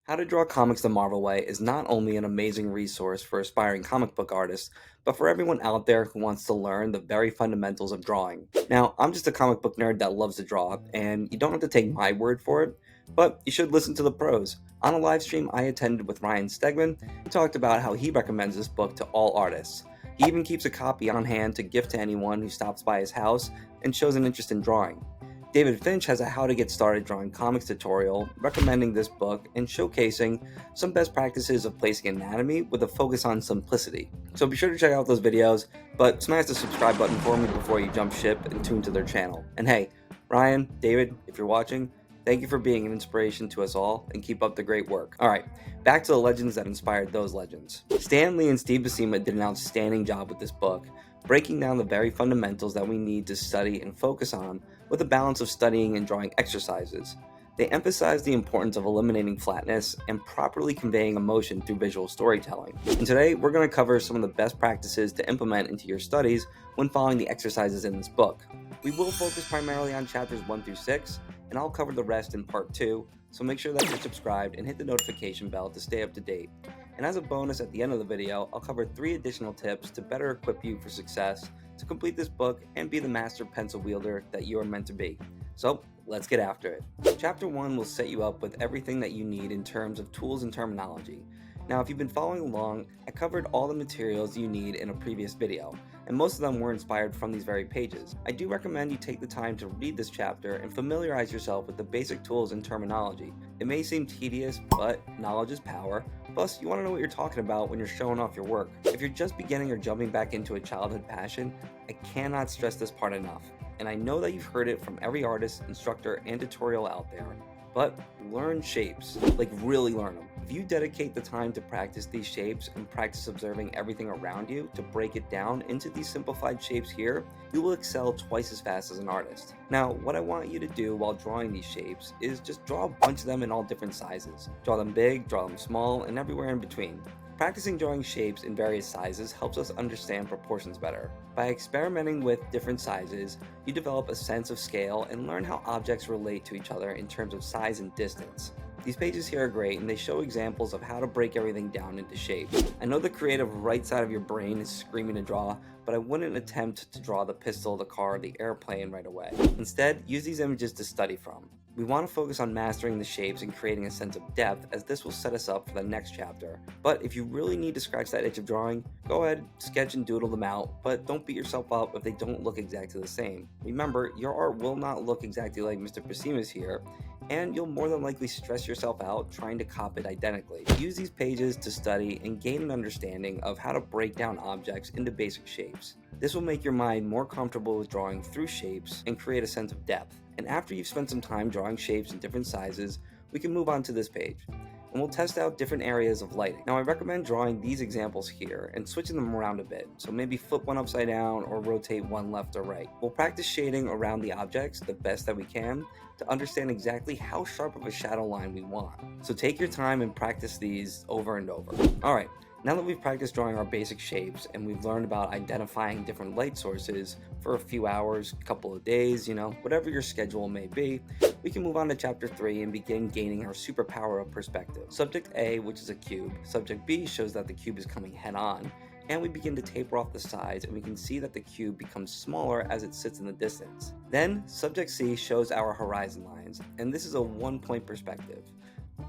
How to Draw Comics the Marvel Way is not only an amazing resource for aspiring comic book artists, but for everyone out there who wants to learn the very fundamentals of drawing. Now, I'm just a comic book nerd that loves to draw, and you don't have to take my word for it, but you should listen to the pros. On a live stream I attended with Ryan Stegman, he talked about how he recommends this book to all artists. He even keeps a copy on hand to gift to anyone who stops by his house and shows an interest in drawing. David Finch has a How to Get Started Drawing Comics tutorial recommending this book and showcasing some best practices of placing anatomy with a focus on simplicity. So be sure to check out those videos, but smash the subscribe button for me before you jump ship and tune to their channel. And hey, Ryan, David, if you're watching, thank you for being an inspiration to us all and keep up the great work. Alright, back to the legends that inspired those legends. Stan Lee and Steve Buscema did an outstanding job with this book, breaking down the very fundamentals that we need to study and focus on with a balance of studying and drawing exercises. They emphasize the importance of eliminating flatness and properly conveying emotion through visual storytelling. And today, we're going to cover some of the best practices to implement into your studies when following the exercises in this book. We will focus primarily on chapters 1 through 6, and I'll cover the rest in part 2, so make sure that you're subscribed and hit the notification bell to stay up to date. And as a bonus at the end of the video, I'll cover 3 additional tips to better equip you for success to complete this book and be the master pencil wielder that you are meant to be. So let's get after it. Chapter 1 will set you up with everything that you need in terms of tools and terminology. Now, if you've been following along, I covered all the materials you need in a previous video, and most of them were inspired from these very pages. I do recommend you take the time to read this chapter and familiarize yourself with the basic tools and terminology. It may seem tedious, but knowledge is power. Plus, you want to know what you're talking about when you're showing off your work. If you're just beginning or jumping back into a childhood passion, I cannot stress this part enough. And I know that you've heard it from every artist, instructor, and tutorial out there, but learn shapes, like really learn them. If you dedicate the time to practice these shapes and practice observing everything around you to break it down into these simplified shapes here, you will excel twice as fast as an artist. Now, what I want you to do while drawing these shapes is just draw a bunch of them in all different sizes. Draw them big, draw them small, and everywhere in between. Practicing drawing shapes in various sizes helps us understand proportions better. By experimenting with different sizes, you develop a sense of scale and learn how objects relate to each other in terms of size and distance. These pages here are great and they show examples of how to break everything down into shapes. I know the creative right side of your brain is screaming to draw, but I wouldn't attempt to draw the pistol, the car, the airplane right away. Instead, use these images to study from. We want to focus on mastering the shapes and creating a sense of depth, as this will set us up for the next chapter. But if you really need to scratch that itch of drawing, go ahead, sketch and doodle them out, but don't beat yourself up if they don't look exactly the same. Remember, your art will not look exactly like Mr. Buscema's here, and you'll more than likely stress yourself out trying to copy it identically. Use these pages to study and gain an understanding of how to break down objects into basic shapes. This will make your mind more comfortable with drawing through shapes and create a sense of depth. And after you've spent some time drawing shapes in different sizes, we can move on to this page. And we'll test out different areas of lighting. Now, I recommend drawing these examples here and switching them around a bit. So maybe flip one upside down or rotate one left or right. We'll practice shading around the objects the best that we can to understand exactly how sharp of a shadow line we want. So take your time and practice these over and over. Alright, now that we've practiced drawing our basic shapes and we've learned about identifying different light sources for a few hours, a couple of days, whatever your schedule may be, we can move on to chapter 3 and begin gaining our superpower of perspective. Subject A, which is a cube, subject B shows that the cube is coming head on, and we begin to taper off the sides and we can see that the cube becomes smaller as it sits in the distance. Then subject C shows our horizon lines, and this is a 1-point perspective.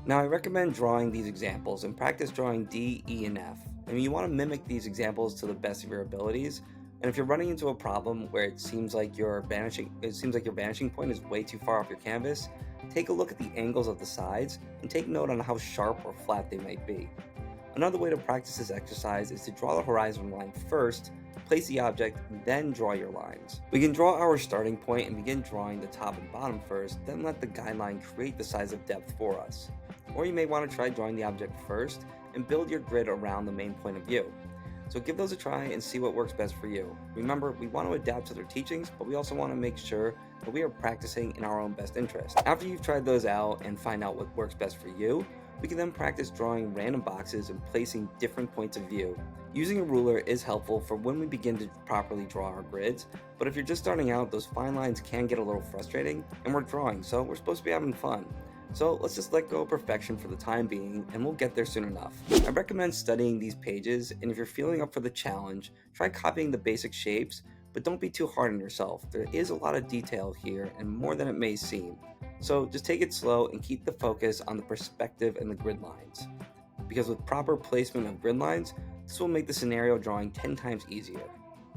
Now, I recommend drawing these examples and practice drawing D, E, and F. And you want to mimic these examples to the best of your abilities. And if you're running into a problem where it seems like your vanishing point is way too far off your canvas, take a look at the angles of the sides and take note on how sharp or flat they might be. Another way to practice this exercise is to draw the horizon line first, place the object, then draw your lines. We can draw our starting point and begin drawing the top and bottom first, then let the guideline create the size of depth for us. Or you may want to try drawing the object first and build your grid around the main point of view. So give those a try and see what works best for you. Remember, we want to adapt to their teachings, but we also want to make sure that we are practicing in our own best interest. After you've tried those out and find out what works best for you, we can then practice drawing random boxes and placing different points of view. Using a ruler is helpful for when we begin to properly draw our grids, but if you're just starting out, those fine lines can get a little frustrating, and we're drawing, so we're supposed to be having fun. So let's just let go of perfection for the time being, and we'll get there soon enough. I recommend studying these pages, and if you're feeling up for the challenge, try copying the basic shapes, but don't be too hard on yourself. There is a lot of detail here, and more than it may seem. So just take it slow and keep the focus on the perspective and the grid lines. Because with proper placement of grid lines, this will make the scenario drawing 10 times easier.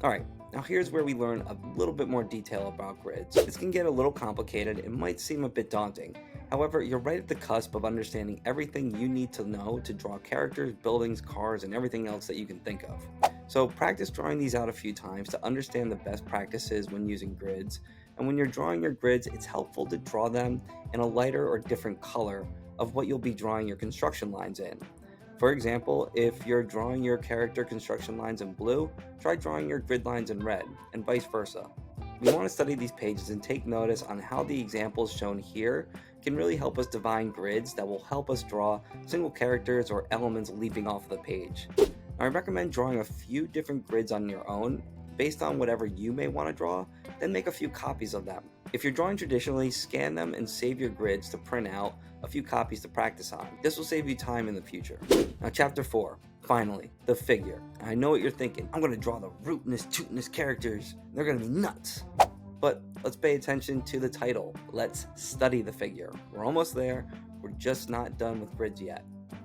Alright, now here's where we learn a little bit more detail about grids. This can get a little complicated and might seem a bit daunting. However, you're right at the cusp of understanding everything you need to know to draw characters, buildings, cars, and everything else that you can think of. So practice drawing these out a few times to understand the best practices when using grids. And when you're drawing your grids, it's helpful to draw them in a lighter or different color of what you'll be drawing your construction lines in. For example, if you're drawing your character construction lines in blue, try drawing your grid lines in red, and vice versa. We want to study these pages and take notice on how the examples shown here can really help us define grids that will help us draw single characters or elements leaping off the page. Now, I recommend drawing a few different grids on your own, based on whatever you may want to draw, then make a few copies of them. If you're drawing traditionally, scan them and save your grids to print out a few copies to practice on. This will save you time in the future. Now, chapter 4, finally, the figure. I know what you're thinking. I'm going to draw the rootinest, tootinest characters. They're going to be nuts. But let's pay attention to the title. Let's study the figure. We're almost there. We're just not done with grids yet.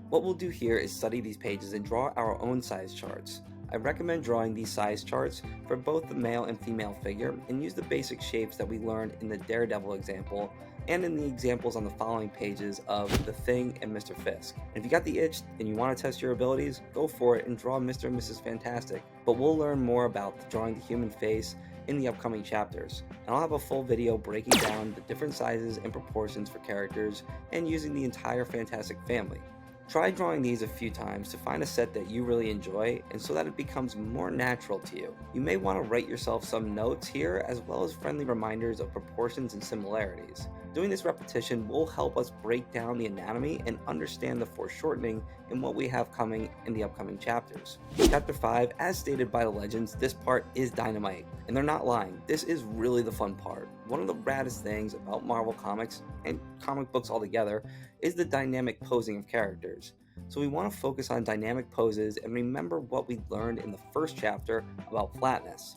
What we'll do here is study these pages and draw our own size charts. I recommend drawing these size charts for both the male and female figure and use the basic shapes that we learned in the Daredevil example and in the examples on the following pages of The Thing and Mr. Fisk. And if you got the itch and you want to test your abilities, go for it and draw Mr. and Mrs. Fantastic. But we'll learn more about drawing the human face in the upcoming chapters. And I'll have a full video breaking down the different sizes and proportions for characters and using the entire Fantastic family. Try drawing these a few times to find a set that you really enjoy and so that it becomes more natural to you. You may want to write yourself some notes here as well as friendly reminders of proportions and similarities. Doing this repetition will help us break down the anatomy and understand the foreshortening in what we have coming in the upcoming chapters. Chapter 5, as stated by the legends, this part is dynamite. And they're not lying, this is really the fun part. One of the raddest things about Marvel Comics, and comic books altogether, is the dynamic posing of characters. So we want to focus on dynamic poses and remember what we learned in the first chapter about flatness.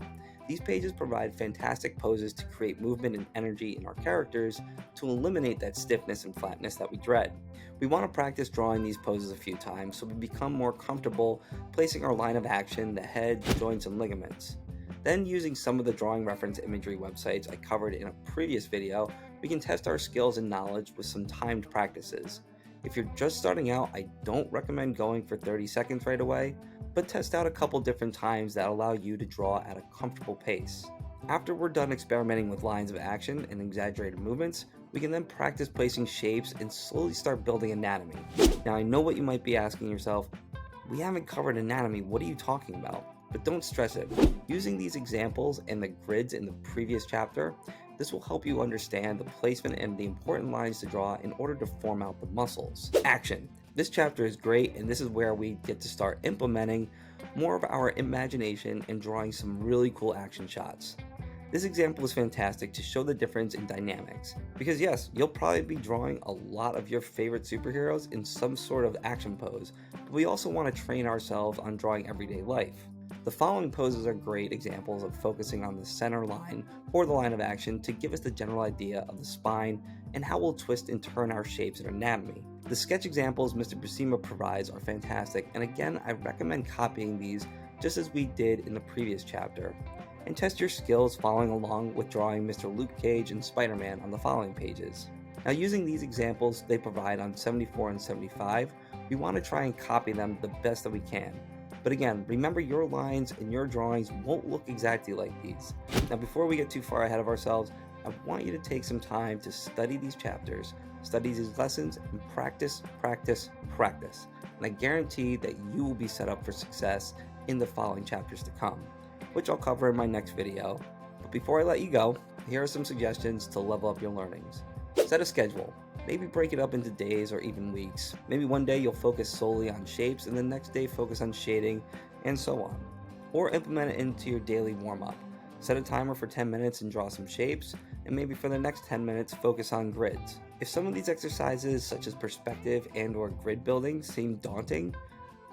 These pages provide fantastic poses to create movement and energy in our characters to eliminate that stiffness and flatness that we dread. We want to practice drawing these poses a few times so we become more comfortable placing our line of action, the head, joints, and ligaments. Then, using some of the drawing reference imagery websites I covered in a previous video, we can test our skills and knowledge with some timed practices. If you're just starting out, I don't recommend going for 30 seconds right away, but test out a couple different times that allow you to draw at a comfortable pace. After we're done experimenting with lines of action and exaggerated movements, we can then practice placing shapes and slowly start building anatomy. Now, I know what you might be asking yourself, we haven't covered anatomy, what are you talking about? But don't stress it. Using these examples and the grids in the previous chapter, this will help you understand the placement and the important lines to draw in order to form out the muscles. Action. This chapter is great, and this is where we get to start implementing more of our imagination and drawing some really cool action shots. This example is fantastic to show the difference in dynamics, because yes, you'll probably be drawing a lot of your favorite superheroes in some sort of action pose, but we also want to train ourselves on drawing everyday life. The following poses are great examples of focusing on the center line or the line of action to give us the general idea of the spine and how we'll twist and turn our shapes and anatomy. The sketch examples Mr. Buscema provides are fantastic, and again, I recommend copying these just as we did in the previous chapter. And test your skills following along with drawing Mr. Luke Cage and Spider-Man on the following pages. Now, using these examples they provide on 74 and 75, we want to try and copy them the best that we can. But again, remember your lines and your drawings won't look exactly like these. Now, before we get too far ahead of ourselves, I want you to take some time to study these chapters, study these lessons, and practice, practice, practice. And I guarantee that you will be set up for success in the following chapters to come, which I'll cover in my next video. But before I let you go, here are some suggestions to level up your learnings. Set a schedule. Maybe break it up into days or even weeks. Maybe one day you'll focus solely on shapes and the next day focus on shading and so on. Or implement it into your daily warm-up. Set a timer for 10 minutes and draw some shapes, and maybe for the next 10 minutes focus on grids. If some of these exercises, such as perspective and or grid building, seem daunting,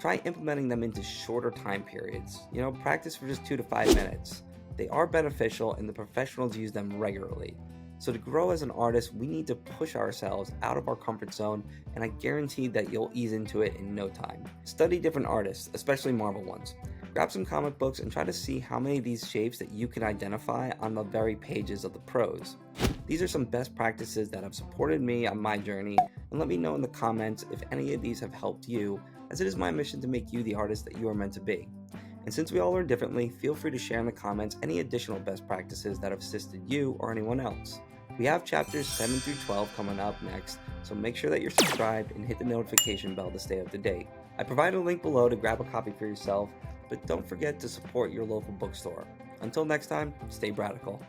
try implementing them into shorter time periods. Practice for just 2 to 5 minutes. They are beneficial and the professionals use them regularly. So to grow as an artist, we need to push ourselves out of our comfort zone, and I guarantee that you'll ease into it in no time. Study different artists, especially Marvel ones. Grab some comic books and try to see how many of these shapes that you can identify on the very pages of the pros. These are some best practices that have supported me on my journey, and let me know in the comments if any of these have helped you, as it is my mission to make you the artist that you are meant to be. And since we all learn differently, feel free to share in the comments any additional best practices that have assisted you or anyone else. We have chapters 7 through 12 coming up next, so make sure that you're subscribed and hit the notification bell to stay up to date. I provided a link below to grab a copy for yourself, but don't forget to support your local bookstore. Until next time, stay radical.